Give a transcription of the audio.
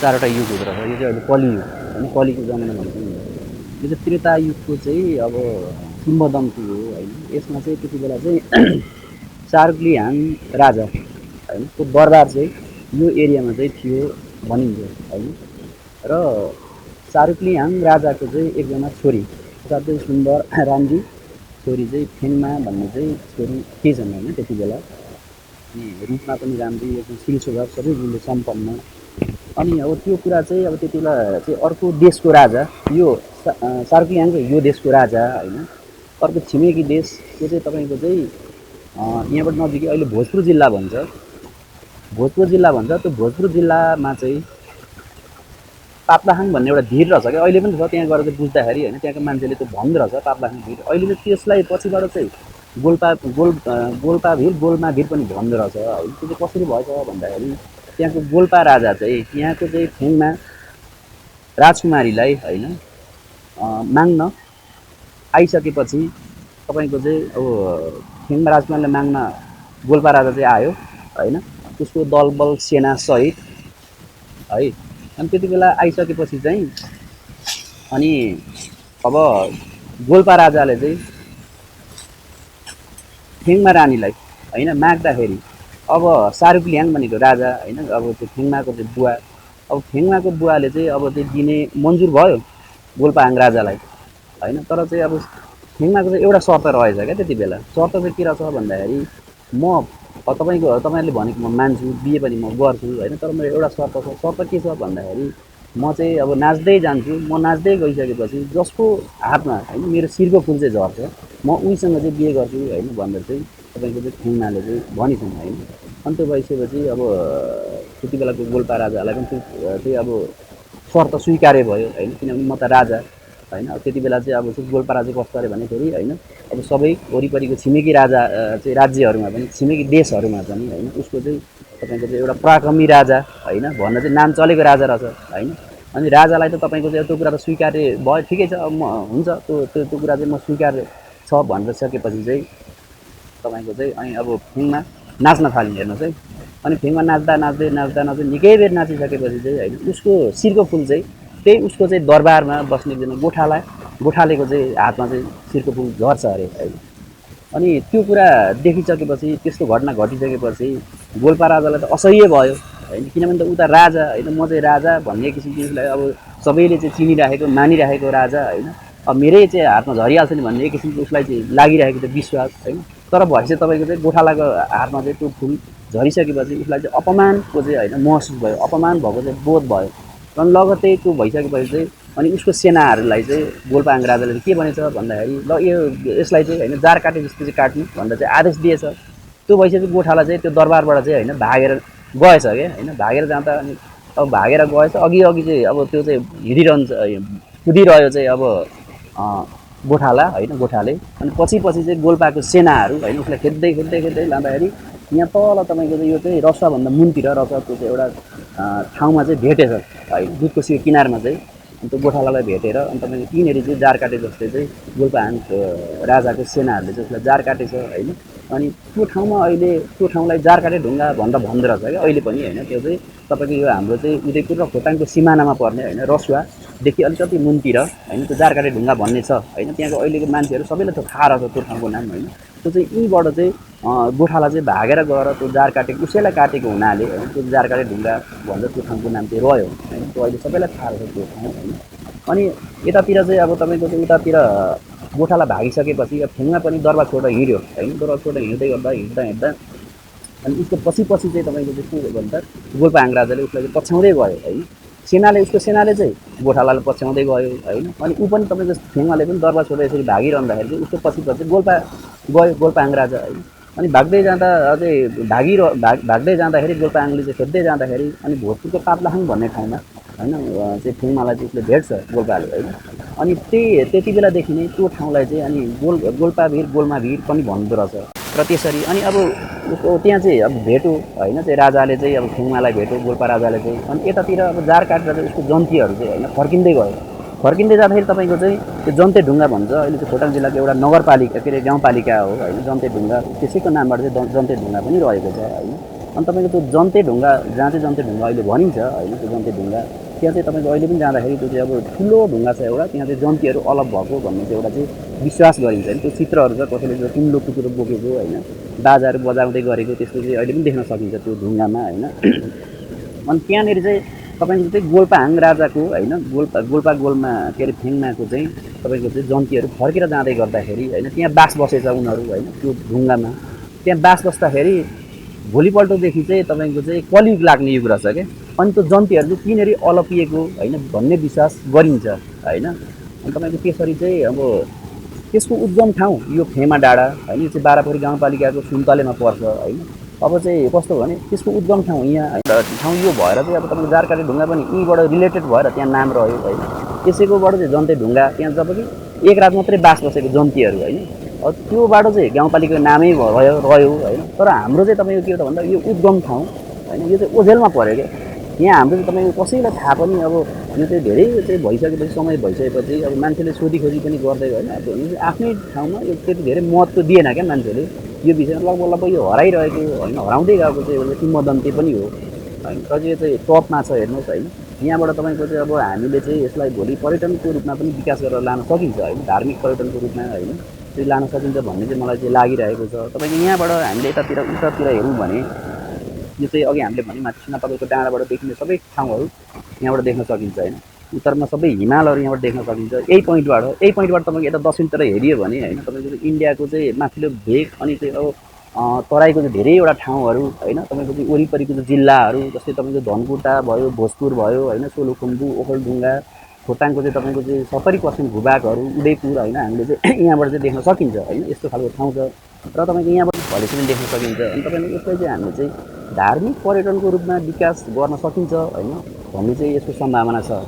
चारवटा युग हुँदो रहेछ। यो चाहिँ अहिले कलियुग होइन, कलिको जमाना भनेको नि यो चाहिँ त्रेता युगको चाहिँ अब किम्वदन्ती हो होइन। यसमा चाहिँ त्यति बेला चाहिँ चार्ग्लिहाङ राजा होइन को दरबार चाहिँ यो एरियामा चाहिँ थियो भनिन्छ होइन। र चार्ग्लिहाङ राजाको चाहिँ एकजना छोरी असाध्यै सुन्दर राम्री छोरी चाहिँ फेङमा भन्ने चाहिँ छोरी थिएछन् होइन त्यति बेला। अनि रूपमा पनि राम्री, एकदम शील स्वभाव सबै गुणले सम्पन्न। अनि अब त्यो कुरा चाहिँ अब त्यति बेला चाहिँ अर्को देशको राजा, यो चार्ग्लिहाङ यो देशको राजा होइन, अर्को छिमेकी देश त्यो चाहिँ तपाईँको चाहिँ यहाँबाट नजिकै अहिले भोजपुर जिल्ला भन्छ, भोजपुर जिल्ला भन्छ। त्यो भोजपुर जिल्लामा चाहिँ पाप्लाहाङ भन्ने एउटा भिर रहेछ क्या, अहिले पनि छ त्यहाँ गएर चाहिँ बुझ्दाखेरि होइन, त्यहाँको मान्छेले त्यो भन्दो रहेछ पाप्लाहाङ भिर। अहिले चाहिँ त्यसलाई पछिबाट चाहिँ गोल्पा भिर, गोल्मा भिर पनि भन्दो रहेछ होइन। त्यो चाहिँ कसरी भएछ भन्दाखेरि त्यहाँको गोल्पा राजा चाहिँ यहाँको चाहिँ फेङमा राजकुमारीलाई होइन माग्न आइसकेपछि तपाईँको चाहिँ अब फेङमा राजकुमारीलाई माग्न गोल्पा राजा चाहिँ आयो होइन, उसको दलबल सेना सहित है। अनि त्यति बेला आइसकेपछि चाहिँ अनि अब गोल्पा राजाले चाहिँ फेङमा रानीलाई होइन माग्दाखेरि अब चार्ग्लिहाङ भनेको राजा होइन, अब त्यो फेङमाको चाहिँ बुवा, अब फेङमाको बुवाले चाहिँ अब चाहिँ दिने मन्जुर भयो गोल्पाहाङ राजालाई होइन। तर चाहिँ अब फेङमाको चाहिँ एउटा शर्त रहेछ क्या त्यति बेला। शर्त चाहिँ के रहेछ भन्दाखेरि म तपाईँहरूले भनेको म मान्छु, बिहे पनि म गर्छु होइन, तर मेरो एउटा शर्त छ। शर्त के छ भन्दाखेरि म चाहिँ अब नाच्दै जान्छु, म नाच्दै गइसकेपछि जसको हातमा होइन मेरो शिरको फुल चाहिँ झर्छ म उहीसँग चाहिँ बिहे गर्छु होइन भनेर चाहिँ तपाईँको चाहिँ फेङमाले चाहिँ भनिसन् होइन। अनि त्यो भइसकेपछि अब त्यति बेलाको गोल्पा राजालाई पनि त्यो अब शर्त स्वीकार्य भयो होइन, किनभने म त राजा होइन। अब त्यति बेला चाहिँ अब गोल्पा राजा कस्तो अरे भन्दाखेरि होइन, अब सबै वरिपरिको छिमेकी राजा चाहिँ राज्यहरूमा पनि, छिमेकी देशहरूमा पनि होइन उसको चाहिँ तपाईँको चाहिँ एउटा पराक्रमी राजा होइन भन्न चाहिँ नाम चलेको राजा रहेछ होइन। अनि राजालाई त तपाईँको चाहिँ त्यो कुरा त स्वीकार्य भयो, ठिकै छ, अब म हुन्छ त्यो कुरा चाहिँ म स्वीकार्य छ भनेर सकेपछि चाहिँ तपाईँको चाहिँ अनि अब फेङमा नाच्न थाल्ने हेर्नुहोस् है। अनि फेङमा नाच्दा नाच्दै निकै बेर नाचिसकेपछि चाहिँ होइन उसको शिरको फुल चाहिँ त्यही उसको चाहिँ दरबारमा बस्ने एकजना गोठालेको चाहिँ हातमा चाहिँ शिरको फुल झर्छ अरे होइन। अनि त्यो कुरा देखिसकेपछि, त्यस्तो घटना घटिसकेपछि गोल्पा राजालाई त असह्य भयो होइन, किनभने त उता राजा होइन, म चाहिँ राजा भन्ने किसिमको उसलाई अब सबैले चाहिँ चिनिराखेको मानिराखेको राजा होइन, अब मेरै चाहिँ हातमा झरिहाल्छ नि भन्ने एक किसिमको उसलाई चाहिँ लागिरहेको थियो विश्वास होइन। तर भएपछि तपाईँको चाहिँ गोठालाको हातमा चाहिँ त्यो फुल झरिसकेपछि उसलाई चाहिँ अपमानको चाहिँ होइन महसुस भयो, अपमान भएको चाहिँ बोध भयो। अनि लगत्तै त्यो भइसकेपछि चाहिँ अनि उसको सेनाहरूलाई चाहिँ गोल्पाहाङ राजाले के भनेछ भन्दाखेरि ल यसलाई चाहिँ होइन जार काटे जस्तो चाहिँ काट्नु भनेर चाहिँ आदेश दिएछ। त्यो भइसकेपछि गोठाला चाहिँ त्यो दरबारबाट चाहिँ होइन भागेर गएछ क्या होइन। भागेर जाँदा अनि अब भागेर गएछ, अघि चाहिँ अब त्यो चाहिँ कुदिरह्यो चाहिँ अब गोठाला होइन गोठाले। अनि पछि चाहिँ गोल्पाको सेनाहरू होइन उसलाई खेद्दै लाँदाखेरि यहाँ तल तपाईँको चाहिँ यो चाहिँ रसुवाभन्दा मुनतिर रसुवाको चाहिँ एउटा ठाउँमा चाहिँ भेटेछ होइन, दुधको सियो किनारमा चाहिँ। अनि त्यो गोठालालाई भेटेर अनि तपाईँको यिनीहरू चाहिँ जार काटे जस्तै चाहिँ गोल्पाहाङ राजाको सेनाहरूले चाहिँ उसलाई जार काटेछ होइन। अनि त्यो ठाउँमा अहिले त्यो ठाउँलाई जार काटे ढुङ्गा भनेर भन्दो रहेछ क्या अहिले पनि होइन। त्यो चाहिँ तपाईँको यो हाम्रो चाहिँ उदयपुर र खोटाङको सिमानामा पर्ने होइन, रसुवादेखि अलिकति मुनतिर होइन त्यो जार काटे ढुङ्गा भन्ने छ होइन। त्यहाँको अहिलेको मान्छेहरू सबैलाई त्यो थाहा रहेछ त्यो ठाउँको नाम होइन। त्यो चाहिँ यहीँबाट चाहिँ गोठाला चाहिँ भागेर गएर त्यो जार काटेको उसैलाई काटेको हुनाले होइन त्यो जार काटे ढुङ्गा भन्छ त्यो ठाउँको नाम चाहिँ रह्यो होइन। त्यो अहिले सबैलाई थाहा रहेछ त्यो ठाउँ होइन। अनि यतातिर चाहिँ अब तपाईँको चाहिँ उतातिर गोठाला भागिसकेपछि अब फेङमा पनि दरबार छोडेर हिँड्यो होइन। दरबार छोडेर हिँड्दा अनि उसको पछि चाहिँ तपाईँको चाहिँ के भन्छ गोल्पाहाङ राजाले उसलाई चाहिँ पछ्याउँदै गयो होइन। उसको सेनाले चाहिँ गोठालालाई पछ्याउँदै गयो होइन। अनि ऊ पनि तपाईँको फेङमाले पनि दरबार छोडेर यसरी भागिरहँदाखेरि चाहिँ उसको पछि गयो गोल्पाहाङ राजा होइन। अनि भाग्दै जाँदा अझै भाग्दै जाँदाखेरि गोल्पाहाङले चाहिँ खेद्दै जाँदाखेरि अनि भोजपुरको पाप्लाहाङ भन्ने ठाउँमा होइन चाहिँ फेङमालाई चाहिँ उसले भेट्छ गोल्पाले होइन। अनि त्यति बेलादेखि नै त्यो ठाउँलाई चाहिँ अनि गोल्मा भिर पनि भन्दो रहेछ। र त्यसरी अनि अब उसको त्यहाँ चाहिँ अब भेट्यो होइन चाहिँ राजाले चाहिँ अब फेङमालाई भेट्यो गोल्पा राजाले चाहिँ। अनि यतातिर अब जार काटेर चाहिँ उसको जन्तीहरू चाहिँ होइन फर्किँदै गयो। फर्किँदै जाँदाखेरि तपाईँको चाहिँ त्यो जन्ते ढुङ्गा भन्छ, अहिले चाहिँ खोटाङ जिल्लाको एउटा नगरपालिका के अरे गाउँपालिका हो होइन जन्ते ढुङ्गा, त्यसैको नामबाट चाहिँ जन्ते ढुङ्गा पनि रहेको छ होइन। अनि तपाईँको त्यो जन्ते ढुङ्गा जहाँ चाहिँ जन्ते ढुङ्गा अहिले भनिन्छ होइन, त्यो जन्ते ढुङ्गा त्यहाँ चाहिँ तपाईँको अहिले पनि जाँदाखेरि त्यो चाहिँ अब ठुलो ढुङ्गा छ एउटा, त्यहाँ चाहिँ जन्तीहरू अलग भएको भन्ने चाहिँ एउटा चाहिँ विश्वास गरिन्छ होइन। त्यो चित्रहरू छ, कसैले त्यो किम्लो कुकुर बोकेको होइन, बाजाहरू बजाउँदै गरेको त्यस्तो चाहिँ अहिले पनि देख्न सकिन्छ त्यो ढुङ्गामा होइन। अनि त्यहाँनिर चाहिँ तपाईँको चाहिँ गोल्पाहाङ राजाको होइन, गोल्पा गोलमा के अरे फेङमाको चाहिँ तपाईँको चाहिँ जन्तीहरू फर्केर जाँदै गर्दाखेरि होइन, त्यहाँ बास बसेछ उनीहरू होइन, त्यो ढुङ्गामा त्यहाँ बास बस्दाखेरि भोलिपल्टदेखि चाहिँ तपाईँको चाहिँ कलियुग लाग्ने युग रहेछ क्या। अनि त्यो जन्तीहरू चाहिँ तिनीहरू अलपिएको होइन भन्ने विश्वास गरिन्छ होइन। अनि तपाईँको त्यसरी चाहिँ अब त्यसको उद्गम ठाउँ यो फेमा डाँडा होइन, यो चाहिँ बारापोखरी गाउँपालिकाको सुन्तलेमा पर्छ होइन। अब चाहिँ कस्तो भने त्यसको उद्गम ठाउँ यहाँ ठाउँ यो भएर चाहिँ अब तपाईँको जारकाटे ढुङ्गा पनि यहीँबाट रिलेटेड भएर त्यहाँ नाम रह्यो होइन। त्यसैकोबाट चाहिँ जन्ते ढुङ्गा त्यहाँ जब कि एक रात मात्रै बास बसेको जन्तीहरू होइन, त्योबाट चाहिँ गाउँपालिकाको नामै रह्यो होइन। तर हाम्रो चाहिँ तपाईँको के हो त भन्दा यो उद्गम ठाउँ होइन, यो चाहिँ ओझेलमा पऱ्यो क्या। यहाँ हाम्रो चाहिँ तपाईँको कसैलाई थाहा पनि अब यो चाहिँ धेरै चाहिँ भइसकेपछि समय भइसकेपछि अब मान्छेले सोधिखोजी पनि गर्दै होइन, अब आफ्नै ठाउँमा यो त्यति धेरै महत्त्व दिएन क्या मान्छेले यो विषयमा। लगभग यो हराइरहेको होइन, हराउँदै गएको चाहिँ एउटा किंवदन्ती पनि हो होइन। र यो चाहिँ टपमा छ हेर्नुहोस् होइन। यहाँबाट तपाईँको चाहिँ अब हामीले चाहिँ यसलाई भोलि पर्यटनको रूपमा पनि विकास गरेर लान सकिन्छ होइन, धार्मिक पर्यटनको रूपमा होइन त्यो लान सकिन्छ भन्ने चाहिँ मलाई चाहिँ लागिरहेको छ। तपाईँको यहाँबाट हामीले यतातिर उत्तरतिर हेऱ्यौँ भने यो चाहिँ अघि हामीले भने माथि तपाईँको डाँडाबाट देखिने सबै ठाउँहरू यहाँबाट देख्न सकिन्छ होइन। उत्तरमा सबै हिमालहरू यहाँबाट देख्न सकिन्छ यही पोइन्टबाट तपाईँको यता दक्षिणतिर हेऱ्यो भने होइन, तपाईँको इन्डियाको चाहिँ माथिल्लो भेग अनि चाहिँ अब तराईको चाहिँ धेरैवटा ठाउँहरू होइन, तपाईँको चाहिँ वरिपरिको चाहिँ जिल्लाहरू जस्तै तपाईँको धनकुटा भयो, भोजपुर भयो होइन, सोलुखुम्बु, ओखलढुङ्गा, खोटाङको चाहिँ तपाईँको चाहिँ 70 पश्चिम भूभागहरू, उदयपुर होइन हामीले चाहिँ यहाँबाट चाहिँ देख्न सकिन्छ होइन। यस्तो खालको ठाउँ छ र तपाईँको यहाँबाट भोलिसम्म पनि देख्न सकिन्छ। अनि तपाईँको यसलाई चाहिँ हामीले चाहिँ धार्मिक पर्यटनको रूपमा विकास गर्न सकिन्छ होइन भन्ने चाहिँ यसको सम्भावना छ।